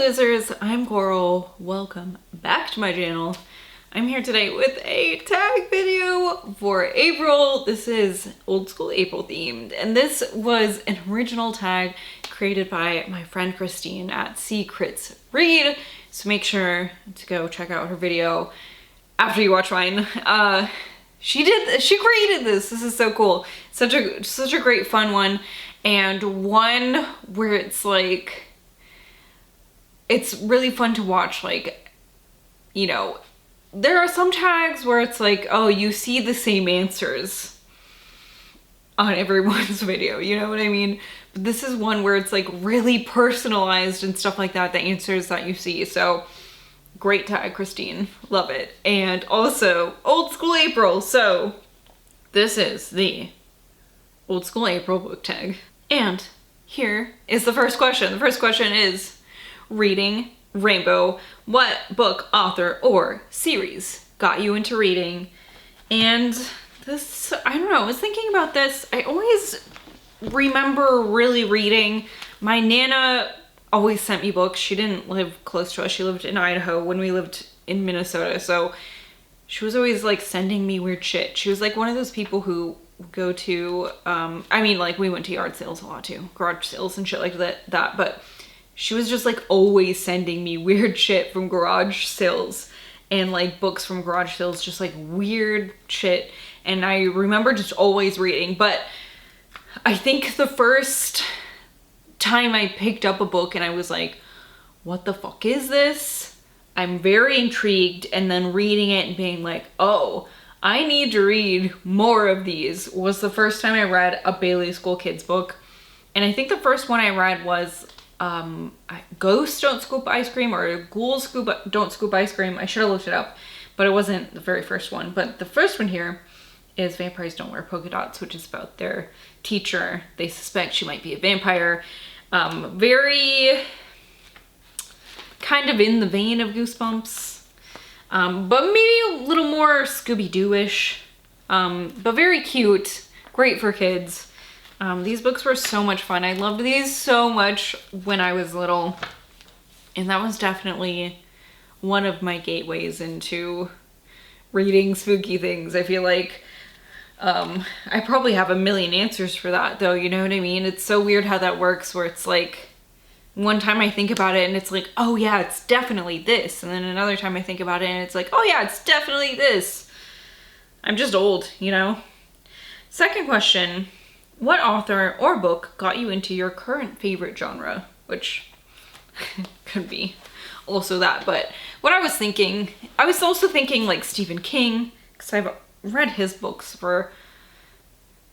losers, I'm Coral. Welcome back to my channel. I'm here today with a tag video for April. This is old school April themed, and this was an original tag created by my friend Kristine at Krits Read. So make sure to go check out her video after you watch mine. She created this. This is so cool. Such a great fun one, and one where it's like, it's really fun to watch. Like, you know, there are some tags where it's like, oh, you see the same answers on everyone's video, you know what I mean? But this is one where it's like really personalized and stuff like that, the answers that you see. So great tag, Kristine. Love it. And also old school April. So this is the old school April book tag. And here is the first question. The first question is, reading rainbow, what book, author, or series got you into reading? And this, I don't know, I was thinking about this. I always remember really reading. My Nana always sent me books. She didn't live close to us. She lived in Idaho when we lived in Minnesota. So she was always like sending me weird shit. She was like one of those people who go to, I mean, like we went to yard sales a lot too, garage sales and shit like that, but she was just like always sending me weird shit from garage sales and like books from garage sales, just like weird shit. And I remember just always reading. But I think the first time I picked up a book and I was like, what the fuck is this? I'm very intrigued. And then reading it and being like, oh, I need to read more of these, was the first time I read a Bailey School Kids book. And I think the first one I read was Ghosts Don't Scoop Ice Cream, or Ghouls Don't Scoop Ice Cream. I should have looked it up, but it wasn't the very first one. But the first one here is Vampires Don't Wear Polka Dots, which is about their teacher. They suspect she might be a vampire. Very kind of in the vein of Goosebumps, but maybe a little more Scooby-Doo-ish, but very cute, great for kids. These books were so much fun. I loved these so much when I was little, and that was definitely one of my gateways into reading spooky things. I feel like I probably have a million answers for that though, you know what I mean? It's so weird how that works, where it's like one time I think about it and it's like, oh yeah, it's definitely this, and then another time I think about it and it's like, oh yeah, it's definitely this. I'm just old, you know? Second question. What author or book got you into your current favorite genre? Which could be also that, but what I was thinking, I was also thinking like Stephen King, because I've read his books for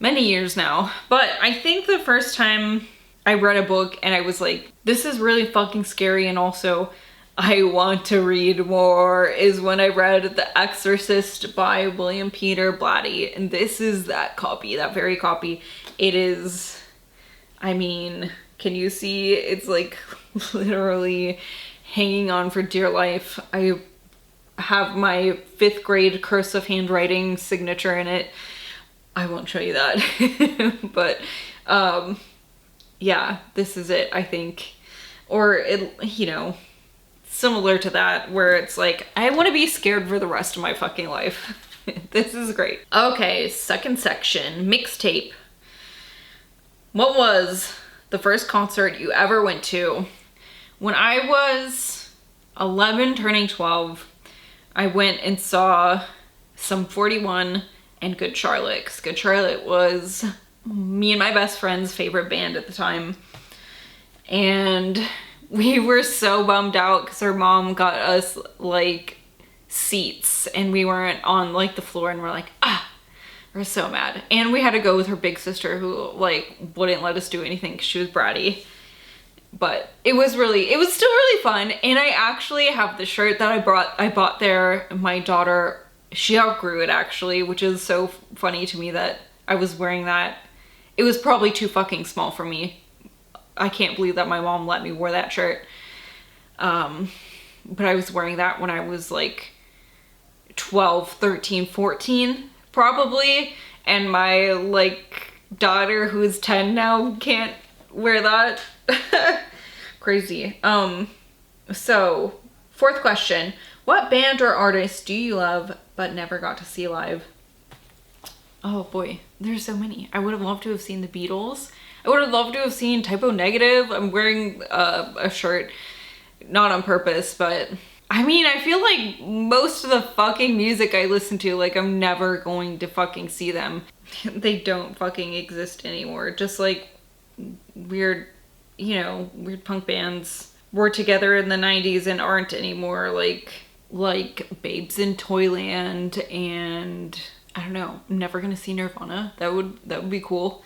many years now. But I think the first time I read a book and I was like, this is really fucking scary, and also I want to read more, is when I read The Exorcist by William Peter Blatty. And this is that copy, that very copy. It is, I mean, can you see? It's like literally hanging on for dear life. I have my 5th grade cursive handwriting signature in it. I won't show you that. But yeah, this is it, I think. Or it, you know, similar to that, where it's like, I want to be scared for the rest of my fucking life. This is great. Okay, second section, mixtape. What was the first concert you ever went to? When I was 11 turning 12, I went and saw Sum 41 and Good Charlotte. 'Cause Good Charlotte was me and my best friend's favorite band at the time. And we were so bummed out because her mom got us like seats and we weren't on like the floor, and we're like, we're so mad. And we had to go with her big sister, who like wouldn't let us do anything because she was bratty. But it was still really fun. And I actually have the shirt that I bought there. My daughter, she outgrew it actually, which is so funny to me that I was wearing that. It was probably too fucking small for me. I can't believe that my mom let me wear that shirt. But I was wearing that when I was like 12, 13, 14 probably. And my like daughter, who's 10 now, can't wear that. Crazy. So, fourth question. What band or artist do you love but never got to see live? Oh boy, there's so many. I would have loved to have seen the Beatles. I would have loved to have seen Typo Negative. I'm wearing a shirt, not on purpose, but I mean, I feel like most of the fucking music I listen to, like, I'm never going to fucking see them. They don't fucking exist anymore. Just like weird, you know, weird punk bands were together in the 90s and aren't anymore, like Babes in Toyland, and I don't know, I'm never gonna see Nirvana. That would be cool.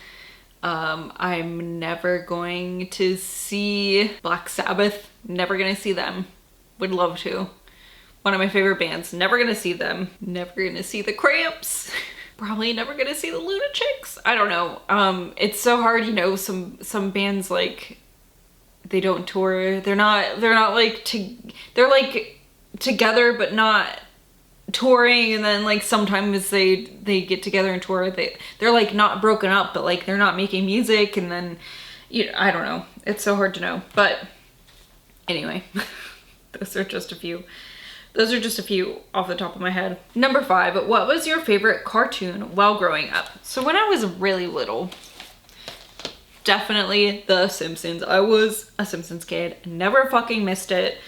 I'm never going to see Black Sabbath. Never gonna see them. Would love to. One of my favorite bands. Never gonna see them. Never gonna see the Cramps. Probably never gonna see the Lunatics. I don't know. It's so hard, you know, some bands, like, they don't tour. They're not like they're like together but not touring, and then like sometimes they get together and tour. They're like not broken up, but like they're not making music, and then, you know, I don't know. It's so hard to know. But anyway, those are just a few. Those are just a few off the top of my head. Number 5, what was your favorite cartoon while growing up? So when I was really little, definitely The Simpsons. I was a Simpsons kid. Never fucking missed it.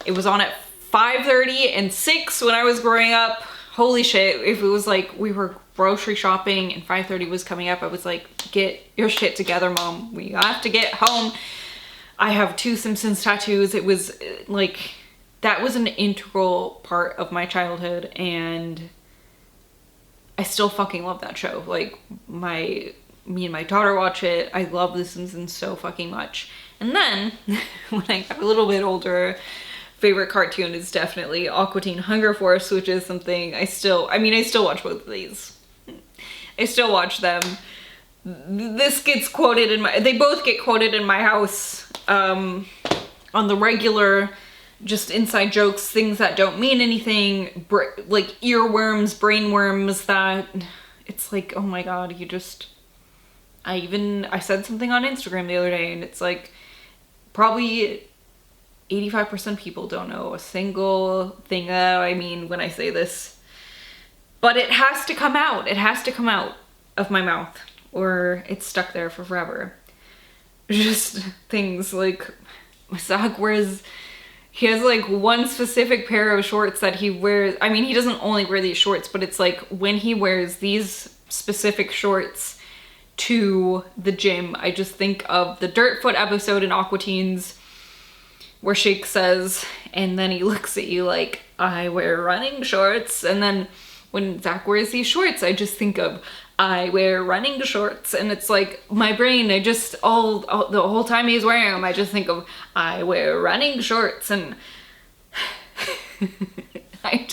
It was on at 5:30 and 6 when I was growing up. Holy shit. If it was like we were grocery shopping and 5:30 was coming up, I was like, get your shit together, Mom. We have to get home. I have 2 Simpsons tattoos. It was like, that was an integral part of my childhood, and I still fucking love that show. Like, me and my daughter watch it. I love The Simpsons so fucking much. And then, when I got a little bit older, favorite cartoon is definitely Aqua Teen Hunger Force, which is something I still watch both of these. I still watch them. This gets quoted they both get quoted in my house, on the regular, just inside jokes, things that don't mean anything, like earworms, brainworms, that it's like, oh my god, I said something on Instagram the other day, and it's like, probably 85% of people don't know a single thing that I mean when I say this. But it has to come out. It has to come out of my mouth, or it's stuck there for forever. Just things like, Zach wears, he has like one specific pair of shorts that he wears. I mean, he doesn't only wear these shorts, but it's like when he wears these specific shorts to the gym, I just think of the Dirtfoot episode in Aqua Teens where Shake says, and then he looks at you like, I wear running shorts. And then when Zach wears these shorts, I just think of, I wear running shorts. And it's like, my brain, I just, the whole time he's wearing them, I just think of, I wear running shorts. And I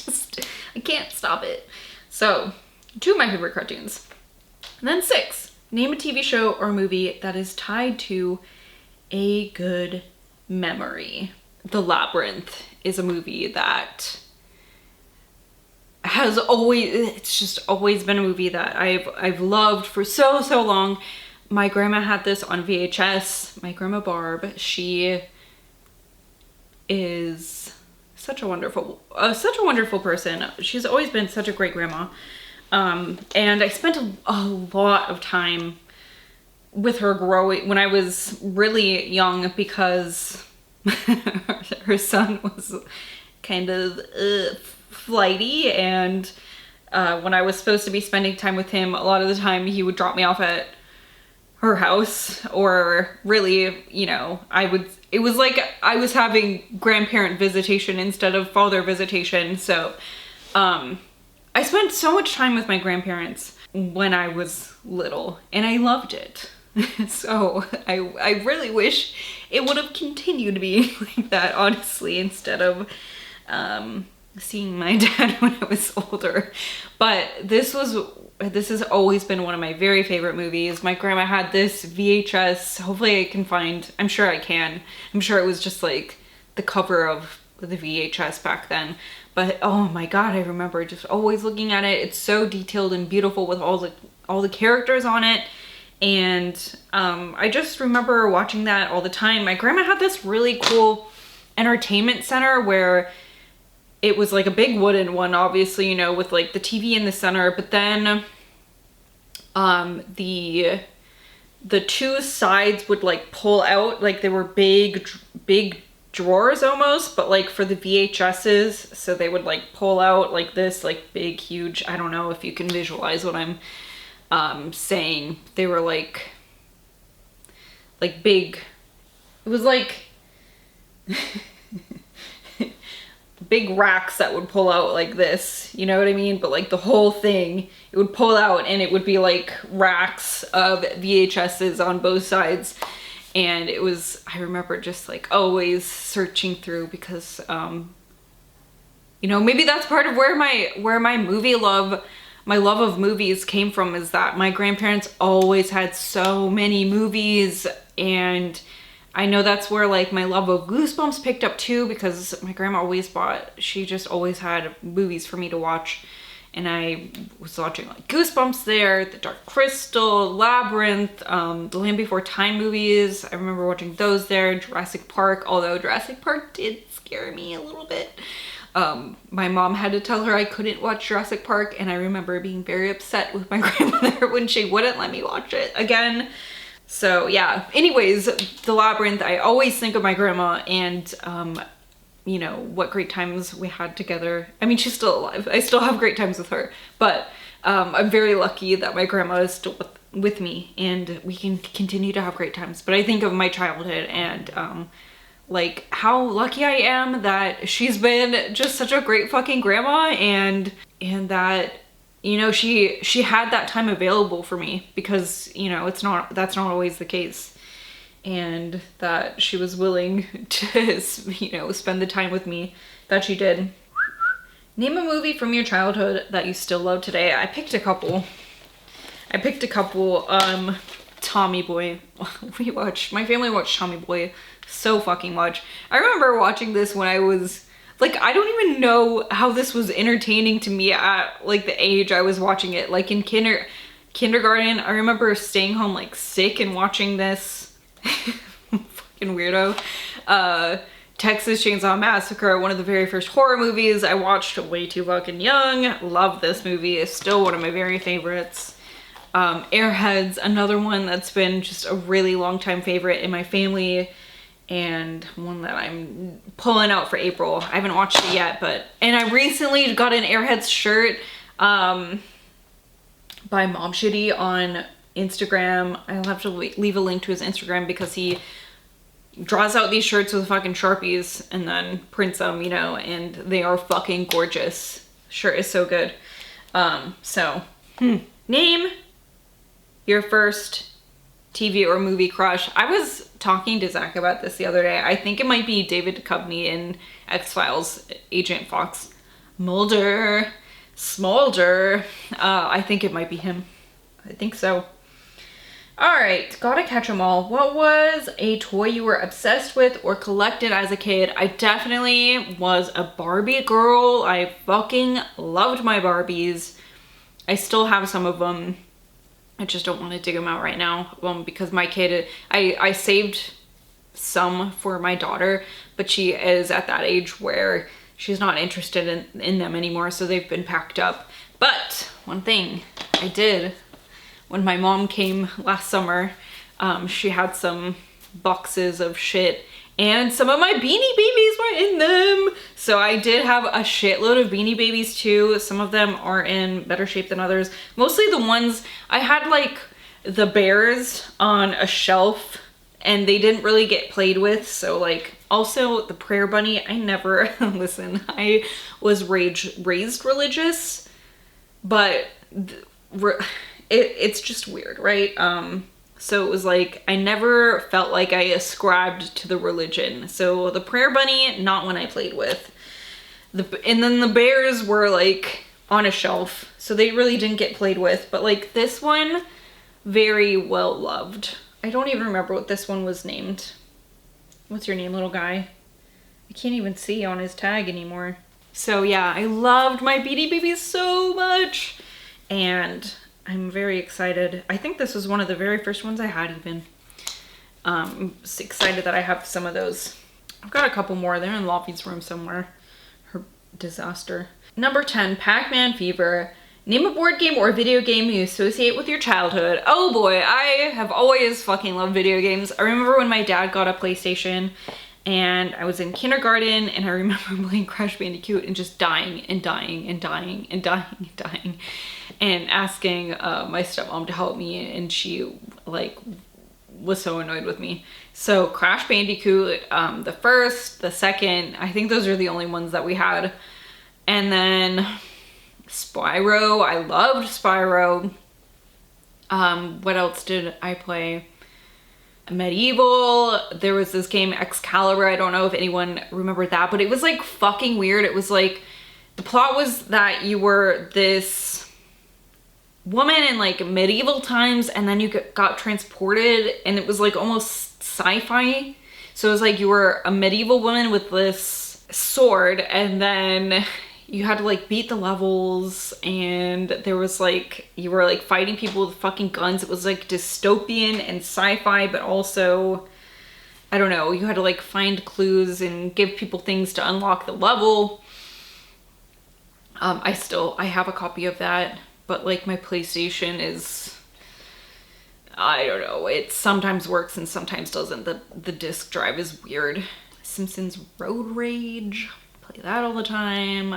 can't stop it. So, 2 of my favorite cartoons. And then 6, name a TV show or movie that is tied to a good memory. The Labyrinth is a movie that has it's just always been a movie that I've loved for so long. My grandma had this on VHS. My grandma Barb, she is such a wonderful person. She's always been such a great grandma. And I spent a lot of time with her when I was really young, because her son was kind of flighty, and when I was supposed to be spending time with him, a lot of the time he would drop me off at her house, or really, you know, it was like I was having grandparent visitation instead of father visitation. So I spent so much time with my grandparents when I was little, and I loved it. So I really wish it would have continued to be like that, honestly, instead of seeing my dad when I was older. But this has always been one of my very favorite movies. My grandma had this VHS. Hopefully I can find, I'm sure I can. I'm sure it was just like the cover of the VHS back then. But oh my god, I remember just always looking at it. It's so detailed and beautiful with all the characters on it. And I just remember watching that all the time. My grandma had this really cool entertainment center where it was like a big wooden one, obviously, you know, with like the TV in the center, but then the two sides would like pull out, like they were big drawers almost, but like for the VHSs, so they would like pull out like this, like big, huge, I don't know if you can visualize what I'm saying. They were like big, it was like big racks that would pull out like this, you know what I mean? But like the whole thing, it would pull out and it would be like racks of VHSs on both sides. And it was, I remember just like always searching through because, you know, maybe that's part of where my movie love, my love of movies came from, is that my grandparents always had so many movies. And I know that's where like my love of Goosebumps picked up too, because my grandma always she just always had movies for me to watch. And I was watching like Goosebumps there, The Dark Crystal, Labyrinth, the Land Before Time movies. I remember watching those there, Jurassic Park, although Jurassic Park did scare me a little bit. My mom had to tell her I couldn't watch Jurassic Park, and I remember being very upset with my grandmother when she wouldn't let me watch it again. So yeah, anyways, The Labyrinth, I always think of my grandma and, you know, what great times we had together. I mean, she's still alive. I still have great times with her, but I'm very lucky that my grandma is still with me and we can continue to have great times. But I think of my childhood and like how lucky I am that she's been just such a great fucking grandma, and that, you know, she had that time available for me, because, you know, that's not always the case. And that she was willing to, you know, spend the time with me that she did. Name a movie from your childhood that you still love today. I picked a couple. Tommy Boy. My family watched Tommy Boy so fucking much. I remember watching this when I was, like, I don't even know how this was entertaining to me at, like, the age I was watching it. Like, in kindergarten, I remember staying home, like, sick and watching this. Fucking weirdo. Texas Chainsaw Massacre, one of the very first horror movies I watched way too fucking young. Love this movie. It's still one of my very favorites. Airheads, another one that's been just a really long time favorite in my family, and one that I'm pulling out for April. I haven't watched it yet, and I recently got an Airheads shirt by Mom Shitty on Instagram. I'll have to leave a link to his Instagram, because he draws out these shirts with fucking Sharpies and then prints them, you know, and they are fucking gorgeous. Shirt is so good. Name your first TV or movie crush. I was talking to Zach about this the other day. I think it might be David Duchovny in X-Files, Agent Fox Mulder. I think it might be him. I think so. Alright, gotta catch 'em all. What was a toy you were obsessed with or collected as a kid? I definitely was a Barbie girl. I fucking loved my Barbies. I still have some of them. I just don't want to dig them out right now, because my kid, I saved some for my daughter, but she is at that age where she's not interested in them anymore, so they've been packed up. But one thing I did, when my mom came last summer, she had some boxes of shit, and some of my Beanie Babies were in them. So I did have a shitload of Beanie Babies too. Some of them are in better shape than others. Mostly the ones, I had like the bears on a shelf and they didn't really get played with. So like, also the prayer bunny, I never, listen, I was raised religious, but it's just weird, right? So it was like, I never felt like I ascribed to the religion. So the prayer bunny, not one I played with. And then the bears were like on a shelf, so they really didn't get played with. But like this one, very well loved. I don't even remember what this one was named. What's your name, little guy? I can't even see on his tag anymore. So yeah, I loved my Beanie Babies so much. And I'm very excited. I think this was one of the very first ones I had even. I'm excited that I have some of those. I've got a couple more. They're in Loppy's room somewhere. Her disaster. Number 10, Pac-Man Fever. Name a board game or video game you associate with your childhood. Oh boy, I have always fucking loved video games. I remember when my dad got a PlayStation and I was in kindergarten and I remember playing Crash Bandicoot and just dying and dying and dying and dying and dying and asking my stepmom to help me, and she like was so annoyed with me. So Crash Bandicoot, the first, the second, I think those are the only ones that we had. And then Spyro, I loved Spyro. What else did I play? Medieval. There was this game Excalibur. I don't know if anyone remembered that, but it was like fucking weird. It was like, the plot was that you were this woman in like medieval times and then you got transported, and it was like almost sci-fi. So it was like you were a medieval woman with this sword, and then you had to like beat the levels, and there was like, you were like fighting people with fucking guns. It was like dystopian and sci-fi, but also, I don't know, you had to like find clues and give people things to unlock the level. I have a copy of that, but like my PlayStation is, I don't know, it sometimes works and sometimes doesn't. The disc drive is weird. Simpsons Road Rage. Play that all the time.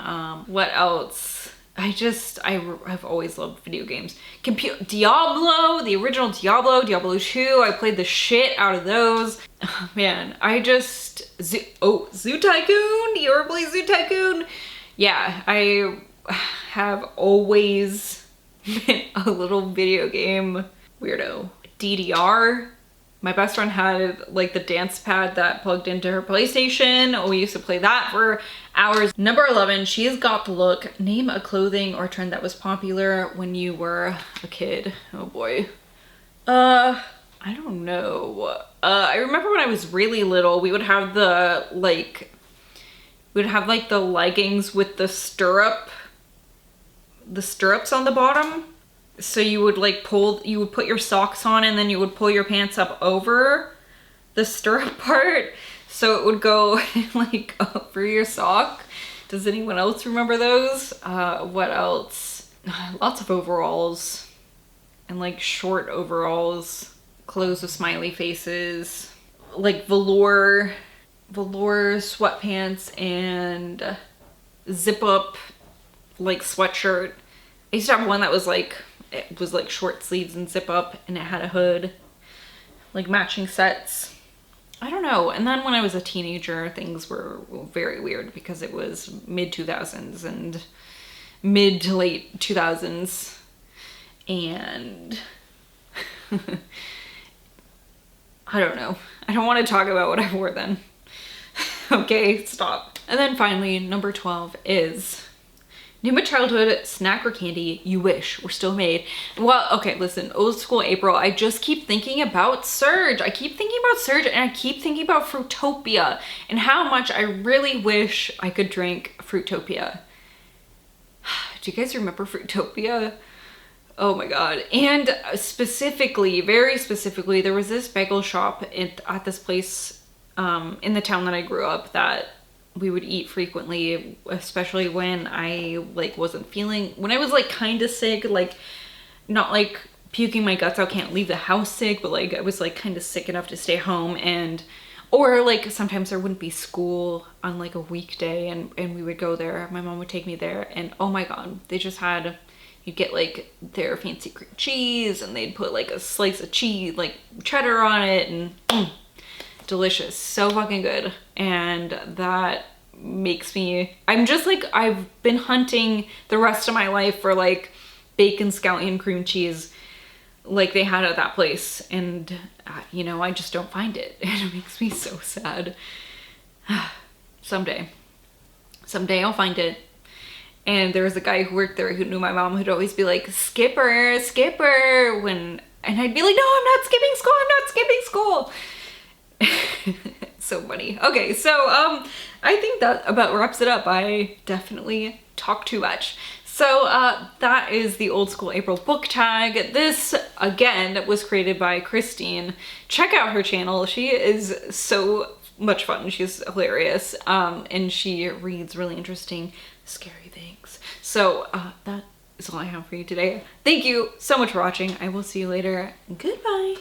What else? I've always loved video games. Diablo, the original Diablo 2. I played the shit out of those. Oh, man, Zoo Tycoon. You ever play Zoo Tycoon? Yeah, I have always been a little video game weirdo. DDR. My best friend had like the dance pad that plugged into her PlayStation. We used to play that for hours. Number 11, She's Got the Look. Name a clothing or trend that was popular when you were a kid. Oh boy. I don't know. I remember when I was really little, we would have the the leggings with the stirrups on the bottom. So you would like you would put your socks on and then you would pull your pants up over the stirrup part. So it would go like over your sock. Does anyone else remember those? What else? Lots of overalls and like short overalls, clothes with smiley faces, like velour sweatpants and zip up like sweatshirt. I used to have one that was like, it was like short sleeves and zip up, and it had a hood, like matching sets. I don't know. And then when I was a teenager, things were very weird because it was mid 2000s and mid to late 2000s. And I don't know. I don't want to talk about what I wore then. Okay, stop. And then finally, number 12 is name a childhood snack or candy you wish were still made. Well, okay, listen, old school April, I just keep thinking about Surge. I keep thinking about Surge, and I keep thinking about Fruitopia and how much I really wish I could drink Fruitopia. Do you guys remember Fruitopia? Oh my god. And specifically, very specifically, there was this bagel shop at this place in the town that I grew up that we would eat frequently, especially when I like wasn't feeling, when I was like kind of sick, like not like puking my guts out, can't leave the house sick, but like I was like kind of sick enough to stay home, and or like sometimes there wouldn't be school on like a weekday and we would go there. My mom would take me there, and oh my god, they just had, you'd get like their fancy cream cheese and they'd put like a slice of cheese, like cheddar on it, and delicious, so fucking good. And that makes me, I'm just like, I've been hunting the rest of my life for like bacon scallion cream cheese like they had at that place, and you know, I just don't find it, and it makes me so sad. Someday I'll find it. And there was a guy who worked there who knew my mom, who'd always be like, Skipper, and I'd be like, no, I'm not skipping school. So funny. Okay, so I think that about wraps it up. I definitely talk too much. So that is the Old School April book tag. This, again, was created by Kristine. Check out her channel. She is so much fun. She's hilarious. And she reads really interesting, scary things. So that is all I have for you today. Thank you so much for watching. I will see you later. Goodbye.